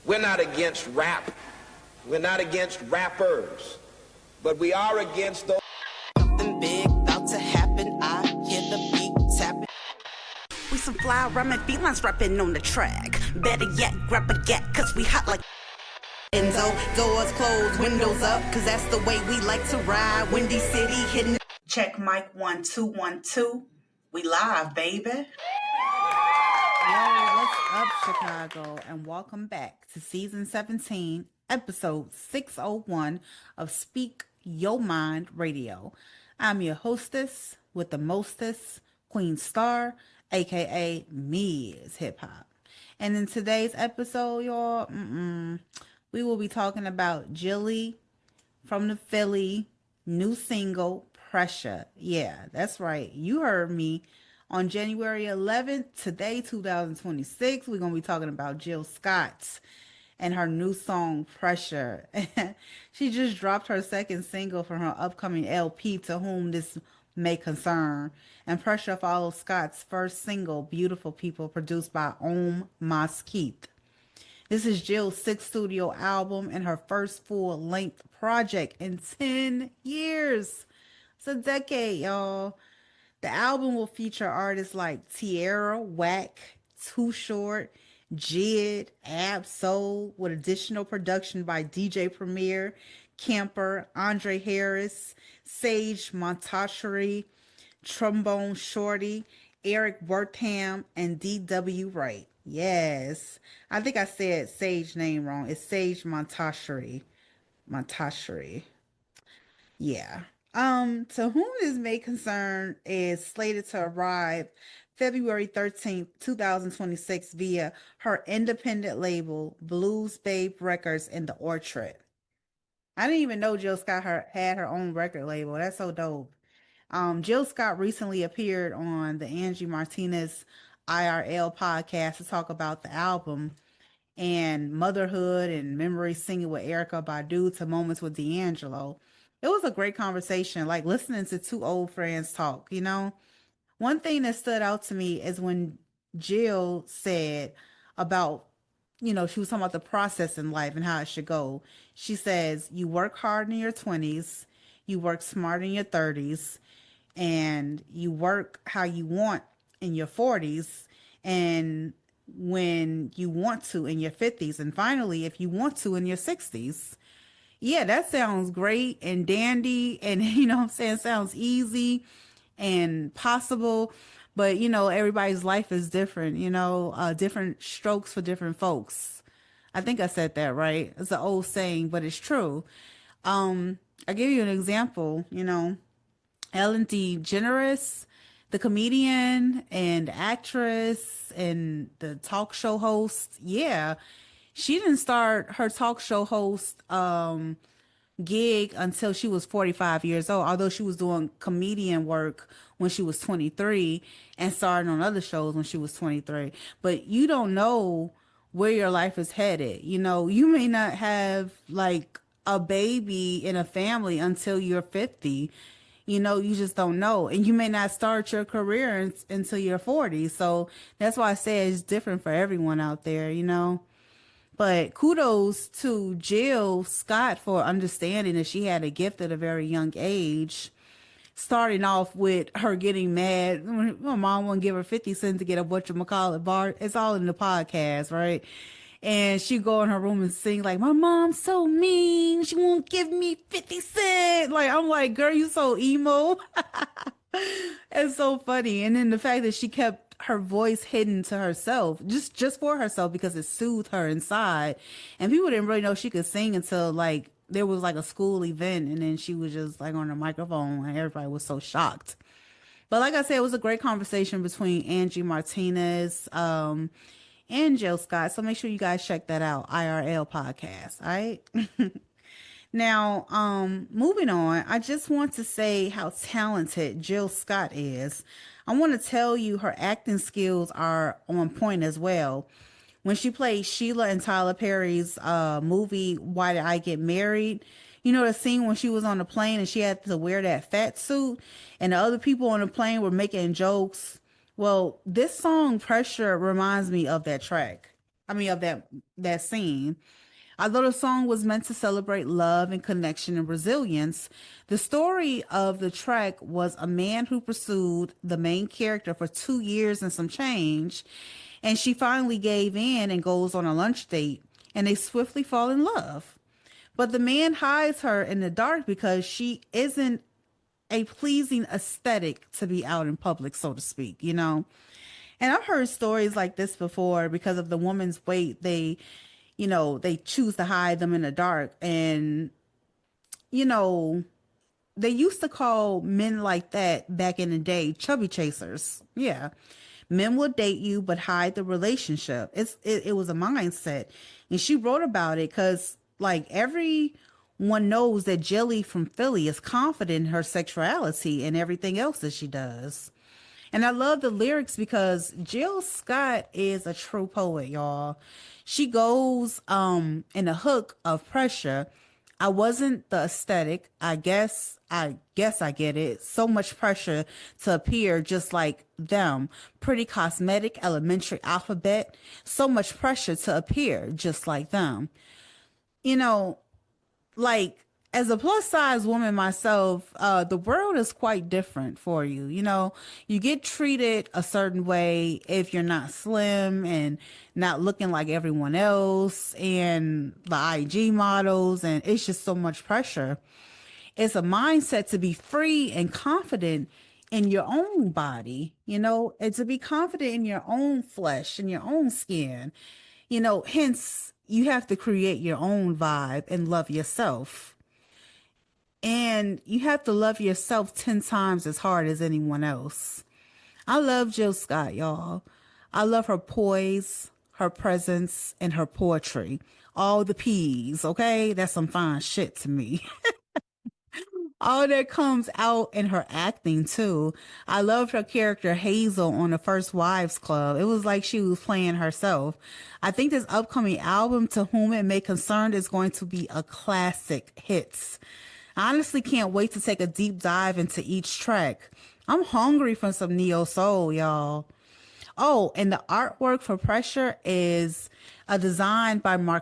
We're not against rap. We're not against rappers. But we are against those. Something big about to happen. I hear the beat tapping. We some fly rhyming felines rapping on the track. Better yet, grab a gat, cause we hot like Enzo. Doors closed, windows up, cause that's the way we like to ride. Windy City hitting. Check mic 1 2 1 2. We live, baby. Yo, what's up, Chicago? And welcome back to season 17, episode 601 of Speak Your Mind Radio. I'm your hostess with the mostest, Queen Star, aka MzHipHop. And in today's episode, y'all, we will be talking about Jilly from the Philly new single, Pressha. Yeah, that's right. You heard me. On January 11th, today, 2026, we're going to be talking about Jill Scott and her new song, Pressure. She just dropped her second single from her upcoming LP, To Whom This May Concern. And Pressure follows Scott's first single, Beautiful People, produced by Maskeeth. This is Jill's sixth studio album and her first full-length project in 10 years. It's a decade, y'all. The album will feature artists like Tierra, Whack, Too Short, Jid, Ab Soul, with additional production by DJ Premier, Camper, Andre Harris, Sage Montasheri, Trombone Shorty, Eric Wortham, and D.W. Wright. Yes. I think I said Sage name wrong. It's Sage Montasheri. Yeah. To Whom This May Concern is slated to arrive February 13th, 2026 via her independent label, Blues Babe Records in the Orchard. I didn't even know Jill Scott had her own record label. That's so dope. Jill Scott recently appeared on the Angie Martinez IRL podcast to talk about the album and motherhood and memory singing with Erykah Badu to Moments with D'Angelo. It was a great conversation, like listening to two old friends talk, you know? One thing that stood out to me is when Jill said about, she was talking about the process in life and how it should go. She says, you work hard in your 20s, you work smart in your 30s, and you work how you want in your 40s, and when you want to in your 50s, and finally, if you want to in your 60s. Yeah, that sounds great and dandy and, sounds easy and possible. But, everybody's life is different, different strokes for different folks. I think I said that right. It's an old saying, but it's true. I'll give you an example, Ellen DeGeneres, the comedian and actress and the talk show host. Yeah. She didn't start her talk show host gig until she was 45 years old, although she was doing comedian work when she was 23 and starting on other shows when she was 23. But you don't know where your life is headed. You may not have like a baby in a family until you're 50. You just don't know. And you may not start your career until you're 40. So that's why I say it's different for everyone out there, But kudos to Jill Scott for understanding that she had a gift at a very young age. Starting off with her getting mad when my mom wouldn't give her 50 cents to get a whatchamacallit bar. It's all in the podcast, right? And she'd go in her room and sing like, my mom's so mean. She won't give me 50 cents. Like, I'm like, girl, you so emo. It's so funny. And then the fact that she kept her voice hidden to herself, just for herself, because it soothed her inside. And people didn't really know she could sing until like there was like a school event, and then she was just like on the microphone, and everybody was so shocked. But like I said, it was a great conversation between Angie Martinez and Jill Scott. So make sure you guys check that out, IRL podcast. All right. Now, moving on, I just want to say how talented Jill Scott is. I want to tell you her acting skills are on point as well. When she played Sheila in Tyler Perry's movie, Why Did I Get Married? The scene when she was on the plane and she had to wear that fat suit and the other people on the plane were making jokes. Well, this song, Pressure, reminds me of that track. of that scene. Although the song was meant to celebrate love and connection and resilience, the story of the track was a man who pursued the main character for 2 years and some change, and she finally gave in and goes on a lunch date, and they swiftly fall in love. But the man hides her in the dark because she isn't a pleasing aesthetic to be out in public, so to speak, you know? And I've heard stories like this before because of the woman's weight. They choose to hide them in the dark. And, you know, they used to call men like that back in the day chubby chasers. Yeah. Men will date you but hide the relationship. It was a mindset. And she wrote about it because like everyone knows that Jelly from Philly is confident in her sexuality and everything else that she does. And I love the lyrics because Jill Scott is a true poet, y'all. She goes in the hook of Pressure. I wasn't the aesthetic. I guess I get it. So much pressure to appear just like them. Pretty cosmetic, elementary alphabet. So much pressure to appear just like them. You know, like as a plus size woman myself, the world is quite different for you. You know, you get treated a certain way if you're not slim and not looking like everyone else and the IG models, and it's just so much pressure. It's a mindset to be free and confident in your own body, you know, and to be confident in your own flesh and your own skin, you know, hence you have to create your own vibe and love yourself. And you have to love yourself 10 times as hard as anyone else. I love Jill Scott, y'all. I love her poise, her presence, and her poetry. All the P's, okay? That's some fine shit to me. All that comes out in her acting too. I loved her character Hazel on the First Wives Club. It was like she was playing herself. I think this upcoming album, To Whom It May Concern, is going to be a classic hits. I honestly can't wait to take a deep dive into each track. I'm hungry for some neo soul, y'all. Oh, and the artwork for Pressure is a design by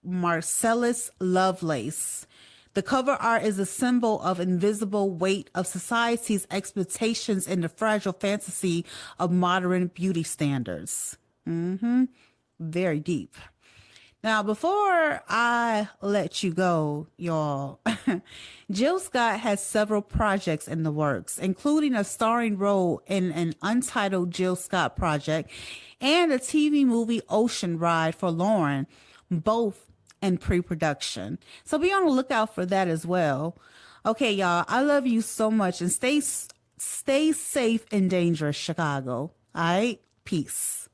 Marcellus Lovelace. The cover art is a symbol of invisible weight of society's expectations and the fragile fantasy of modern beauty standards. Very deep. Now, before I let you go, y'all, Jill Scott has several projects in the works, including a starring role in an untitled Jill Scott project and a TV movie Ocean Ride for Lauren, both in pre-production. So be on the lookout for that as well. Okay, y'all, I love you so much, and stay safe and dangerous, Chicago. All right? Peace.